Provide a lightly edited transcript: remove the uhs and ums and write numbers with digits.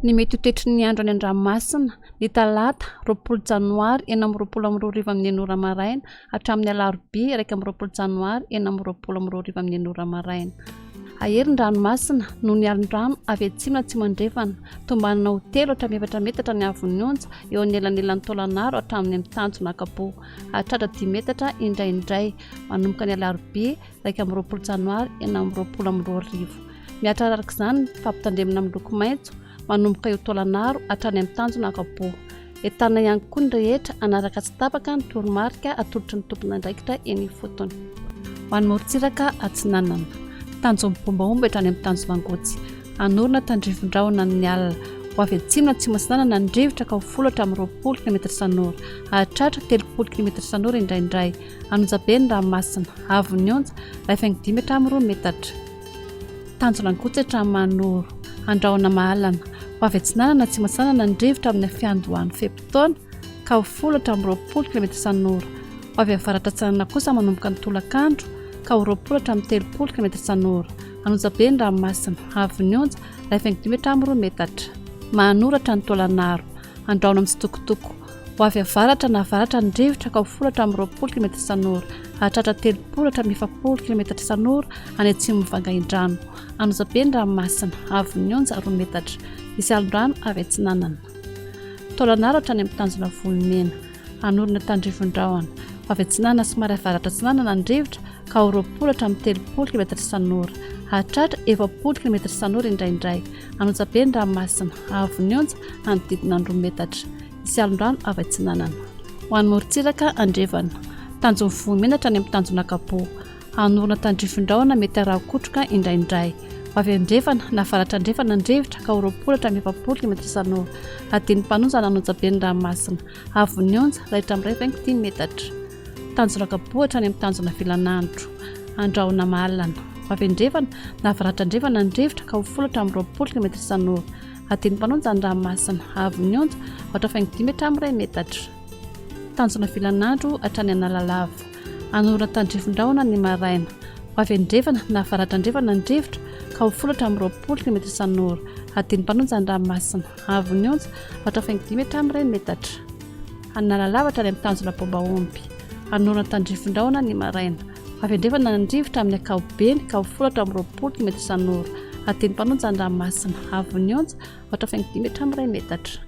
Ny mety ho toetry ny andro any an-dranomasina ny talata 20 janoary 2022 amin'ny enora maraina hatramin'ny alarobia 1 janoary 2022 amin'ny enora maraina. Aherin-dranomasina no ny alin-drano avy atsimo na tsy mandrefana tombanana ho 3 metatra ny avon'ny onja eo amin'ny elanelan'ny taolanaro hatramin'ny mitanjona akapo hatratra 10 metatra indraindray manomboka ny alarobia 1 janoary 2022. Miatra araka izany fampitandremana amin'ny loko maitso manomboka eo taolanaro hatrany amin'ny tanjona akapo. Entana ihany koa ny rehetra anaraka tsy tapaka ny toromarika atolotry ny tompona andraikitra eny fotony. Ho an'ny morontsiraka atsinanana tanjony bombaomba hatrany amin'ny tanjona angotsy anorina tandrivon-drahona ny alina ho avy atsimo na tsy masinana ny rivotra ka ho 10 km isan'ora hahatratra 30 km isan'ora indraindray anonjabe ny ranomasina avon'ny onja 5 metatra. Tanjona angotsy hatrany manoro andrahona mahalana ho avy atsinana na tsy masinana ny rivotra amin'ny fiandohan'ny fepitaona ka ho 10 km isan'ora ho avy avaratra atsinana kosa manomboka ny tolakandro ka ho 30 km isan'ora anonjabe ny ranomasina avon'ny onja 5 metatra. Mahanoratra ny taolanaro andrahona amin'ny sitokotoko ho avy avaratra na avaratra ny rivotra ka ho 10 km isan'ora hahatratra 30 km isan'ora any atsimo mivanga-indrano anonjabe ny ranomasina avon'ny onja 2 metatra isy alin-drano avy atsinanana. Taolanaro hatrany amin'ny tanjona volomena anorina tandrivon-drahona ho avy atsinanana somary avaratra atsinanana ny rivotra ka ho 30 km isan'ora hahatratra 20 km isan'ora indraindray anonjabe ny ranomasina avon'ny onja manodidina 2 metatra isy alin-drano avy atsinanana. Ho an'ny morontsiraka andrevana tanjony volomena hatrany amin'ny tanjona akapo anorina tandrivon-drahona mety araha-kotroka indraindray ho avy andrefana na avaratra andrefana ny rivotra ka ho 20 km isan'ora adiny mpanonjana anonjabe ny ranomasina avon'ny onja 10 metatra. Tanjona akapo hatrany amin'ny tanjona filanandro andrahona mahalana ho avy andrefana na avaratra andrefana ny rivotra ka ho 10 km isan'ora adiny mpanonjana ny ranomasina avon'ny onja 10 metatra. Tanjona filanandro hatrany analalava anorina tandrivon-drahona ny maraina ho avy andrefana na avaratra andrefana ny rivotra ka ho 10 km isan'ora adiny mpanonjana ny ranomasina avon'ny onja 10 metatra. Analalava hatrany amin'ny tanjona bombaomby anorina tandrivon-drahona ny maraina ho avy andrefana ny rivotra amin'ny akapobeny ka ho 10 km isan'ora adiny mpanonjana ny ranomasina avon'ny onja 10 metatra.